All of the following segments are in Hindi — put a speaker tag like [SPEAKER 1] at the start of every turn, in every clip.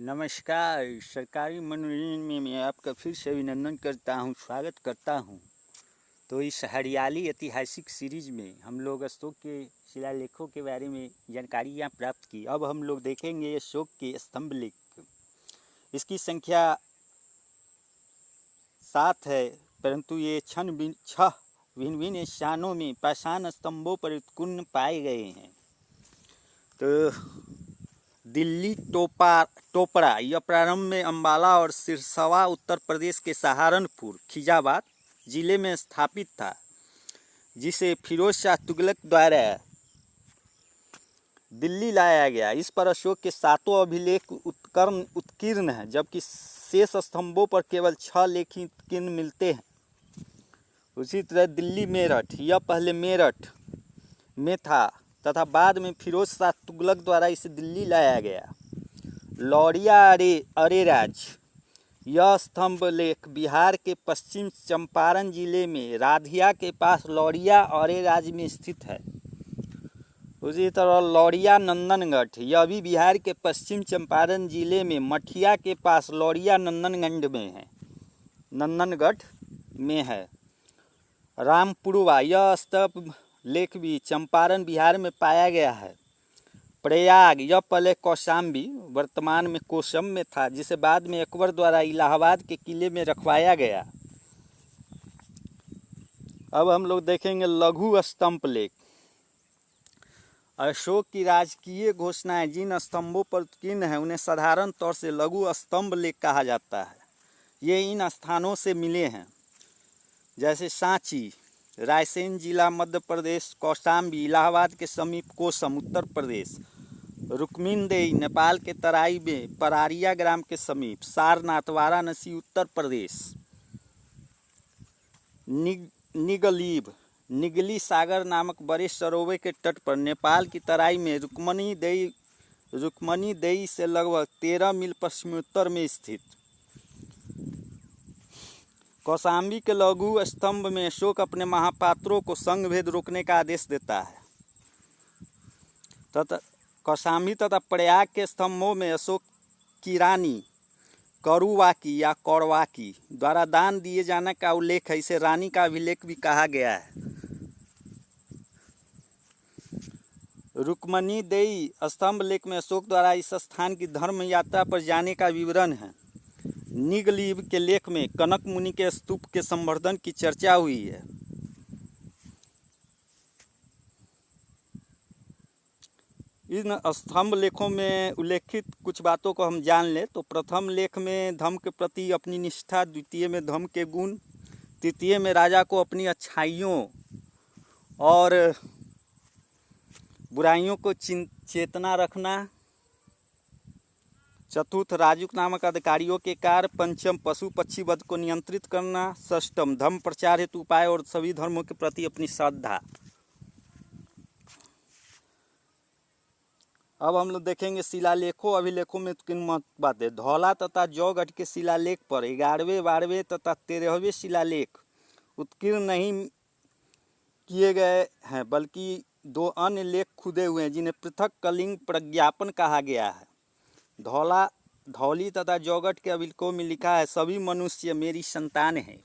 [SPEAKER 1] नमस्कार। सरकारी मनोरंजन में मैं आपका फिर से अभिनंदन करता हूं, स्वागत करता हूं। तो इस हरियाली ऐतिहासिक सीरीज में हम लोग अशोक के शिलालेखों के बारे में जानकारियां प्राप्त की। अब हम लोग देखेंगे अशोक के स्तंभ लेख। इसकी संख्या 7 है, परंतु ये छह भिन्न भिन्न स्थानों में पाषाण स्तंभों पर उत्कीर्ण पाए गए हैं। तो दिल्ली टोपरा यह प्रारंभ में अंबाला और सिरसवा उत्तर प्रदेश के सहारनपुर खिजाबाद जिले में स्थापित था, जिसे फिरोज शाह तुगलक द्वारा दिल्ली लाया गया। इस पर अशोक के 7 अभिलेख उत्कीर्ण हैं, जबकि शेष स्तंभों पर केवल 6 लेख ही उत्कीर्ण मिलते हैं। उसी तरह दिल्ली मेरठ, यह पहले मेरठ में था तथा बाद में फिरोज शाह तुगलक द्वारा इसे दिल्ली लाया गया। लौरिया अरेराज, यह स्तंभ लेख बिहार के पश्चिम चंपारण जिले में राधिया के पास लौरिया अरेराज में स्थित है। उसी तरह लौरिया नंदनगढ़, यह भी बिहार के पश्चिम चंपारण जिले में मठिया के पास लौरिया नंदनगढ़ में है। रामपुरवा, यह स्तंभ लेख भी चंपारण बिहार में पाया गया है। प्रयाग, यह पहले कौशाम्बी वर्तमान में कोसम में था, जिसे बाद में अकबर द्वारा इलाहाबाद के किले में रखवाया गया। अब हम लोग देखेंगे लघु स्तंभ लेख। अशोक की राजकीय घोषणाएं जिन स्तंभों पर उत्कीर्ण है उन्हें साधारण तौर से लघु स्तंभ लेख कहा जाता है। ये इन स्थानों से मिले हैं, जैसे सांची रायसेन जिला मध्य प्रदेश, कौशाम्बी इलाहाबाद के समीप कोसम उत्तर प्रदेश, रुक्मिनदेई नेपाल के तराई में परारिया ग्राम के समीप, सारनाथ वाराणसी उत्तर प्रदेश, निगली सागर नामक बड़े सरोवर के तट पर नेपाल की तराई में रुक्मणीदेई से लगभग 13 मील पश्चिमोत्तर में स्थित। कौशाम्बी के लघु स्तंभ में अशोक अपने महापात्रों को संघभेद रोकने का आदेश देता है। तथा कौशाम्बी तथा प्रयाग के स्तंभों में अशोक की रानी करुवाकी या कौरवाकी द्वारा दान दिए जाने का उल्लेख है। इसे रानी का अभिलेख भी कहा गया है। रुक्मणीदेई स्तंभ लेख में अशोक द्वारा इस स्थान की धर्म यात्रा पर जाने का विवरण है। निगलीब के लेख में कनक मुनि के स्तूप के संवर्धन की चर्चा हुई है। इन स्तंभ लेखों में उल्लेखित कुछ बातों को हम जान लें तो प्रथम लेख में धर्म के प्रति अपनी निष्ठा, द्वितीय में धर्म के गुण, तृतीय में राजा को अपनी अच्छाइयों और बुराइयों को चेतना रखना, चतुर्थ राजुक नामक अधिकारियों के कार्य, पंचम पशु पक्षी वध को नियंत्रित करना, षष्ठम धर्म प्रचार हेतु उपाय और सभी धर्मों के प्रति अपनी श्रद्धा। अब हम लोग देखेंगे शिलालेखों अभिलेखों में किन महत्व बातें। धौला तथा जौगढ़ के शिलालेख पर 11वें 12वें तथा 13वें शिलालेख उत्कीर्ण नहीं किए गए हैं, बल्कि 2 अन्य लेख खुदे हुए हैं, जिन्हें पृथक कलिंग प्रज्ञापन कहा गया है। धौली तथा जौगढ़ के अभिलेखों में लिखा है, सभी मनुष्य मेरी संतान हैं।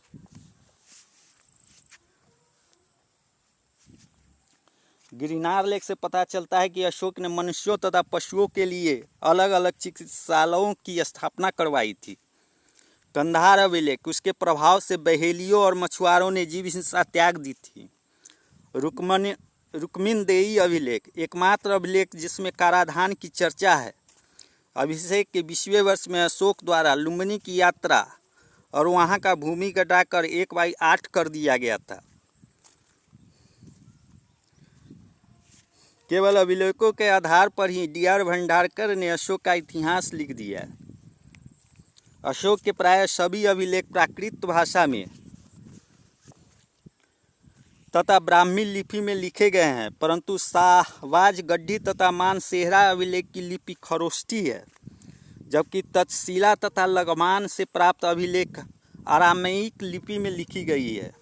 [SPEAKER 1] गिरनार लेख से पता चलता है कि अशोक ने मनुष्यों तथा पशुओं के लिए अलग अलग चिकित्सालयों की स्थापना करवाई थी। कंधार अभिलेख, उसके प्रभाव से बहेलियों और मछुआरों ने जीव हिंसा त्याग दी थी। रुक्मिनदेई अभिलेख, एकमात्र अभिलेख जिसमें कराधान की चर्चा है। अभिषेक के 20वें वर्ष में अशोक द्वारा लुम्बिनी की यात्रा और वहां का भूमि घटाकर 1/8 कर दिया गया था। केवल अभिलेखों के आधार पर ही D.R. भंडारकर ने अशोक का इतिहास लिख दिया। अशोक के प्राय सभी अभिलेख प्राकृत भाषा में तथा ब्राह्मी लिपि में लिखे गए हैं, परंतु शाहबाज गड्ढी तथा मानसेहरा अभिलेख की लिपि खरोष्ठी है, जबकि तक्षशिला तथा लगमान से प्राप्त अभिलेख अरामेइक लिपि में लिखी गई है।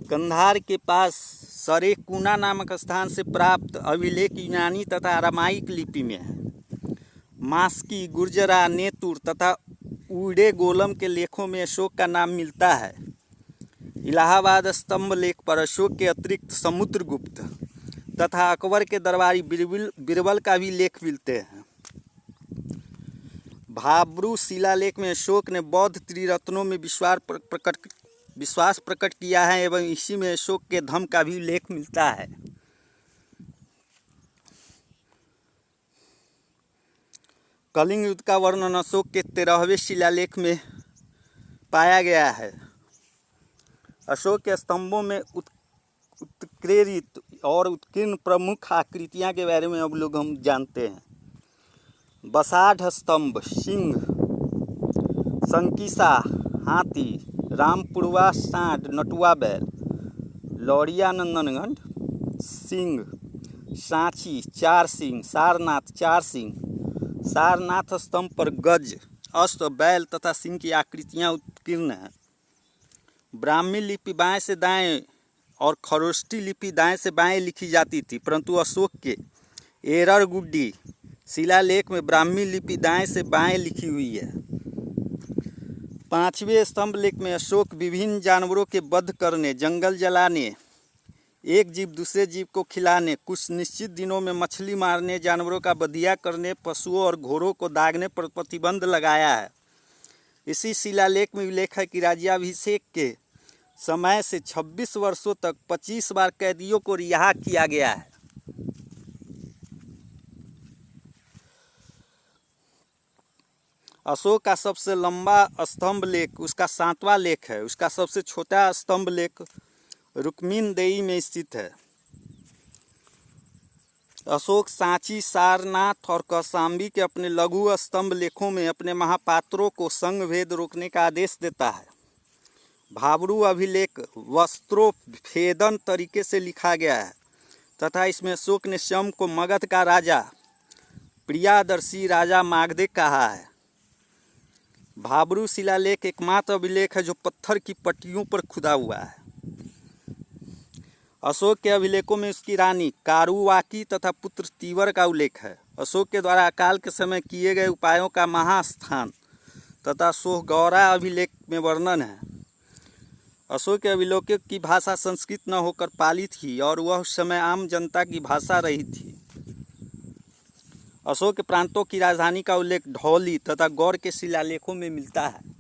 [SPEAKER 1] कंधार के पास सरेकुना नामक स्थान से प्राप्त अभिलेख यूनानी तथा अरामाइक लिपि में है। मास्की, गुर्जरा, नेतुर तथा उड़े गोलम के लेखों में अशोक का नाम मिलता है। इलाहाबाद स्तंभ लेख पर अशोक के अतिरिक्त समुद्रगुप्त तथा अकबर के दरबारी बीरबल का भी लेख मिलते हैं। भाब्रू शिलालेख में अशोक ने बौद्ध त्रिरत्नों में विश्वास प्रकट किया है एवं इसी में अशोक के धम्म का भी लेख मिलता है। कलिंग युद्ध का वर्णन अशोक के 13वें शिलालेख में पाया गया है। अशोक के स्तंभों में उत्प्रेरित और उत्कीर्ण प्रमुख आकृतियां के बारे में अब लोग हम जानते हैं। बसाढ़ स्तंभ, सिंह, संकिसा हाथी, रामपुरवा सांड नटुआ बैल, लौरिया नंदनगढ़ सिंह, सांची 4 सिंह, सारनाथ 4 सिंह। सारनाथ स्तंभ पर गज, अश्व, बैल तथा सिंह की आकृतियां उत्कीर्ण हैं। ब्राह्मी लिपि बाएं से दाएं और खरोष्टी लिपि दाएं से बाएं लिखी जाती थी, परंतु अशोक के एररगुड्डी शिलालेख में ब्राह्मी लिपि दाएं से बाएं लिखी हुई है। 5वें स्तंभ लेख में अशोक विभिन्न जानवरों के वध करने, जंगल जलाने, एक जीव दूसरे जीव को खिलाने, कुछ निश्चित दिनों में मछली मारने, जानवरों का बधिया करने, पशुओं और घोड़ों को दागने पर प्रतिबंध लगाया है। इसी शिलालेख में उल्लेख है कि राज्याभिषेक के समय से 26 वर्षों तक 25 बार कैदियों को रिहा किया गया है। अशोक का सबसे लंबा स्तंभ लेख उसका 7वां लेख है। उसका सबसे छोटा स्तंभ लेख रुक्मिनदेई में स्थित है। अशोक सांची, सारनाथ और कौशाम्बी के अपने लघु स्तंभ लेखों में अपने महापात्रों को संघ भेद रोकने का आदेश देता है। भाब्रू अभिलेख वस्त्रोत्भेदन तरीके से लिखा गया है तथा इसमें अशोक ने स्वयं को मगध का राजा प्रियादर्शी राजा मागधे कहा है। भाब्रू शिलालेख एकमात्र अभिलेख है जो पत्थर की पट्टियों पर खुदा हुआ है। अशोक के अभिलेखों में उसकी रानी कारुवाकी तथा पुत्र तीवर का उल्लेख है। अशोक के द्वारा अकाल के समय किए गए उपायों का महास्थान तथा सोहगौरा अभिलेख में वर्णन है। अशोक के अभिलेखों की भाषा संस्कृत न होकर पाली थी और वह उस समय आम जनता की भाषा रही थी। अशोक के प्रांतों की राजधानी का उल्लेख धौली तथा गौर के शिलालेखों में मिलता है।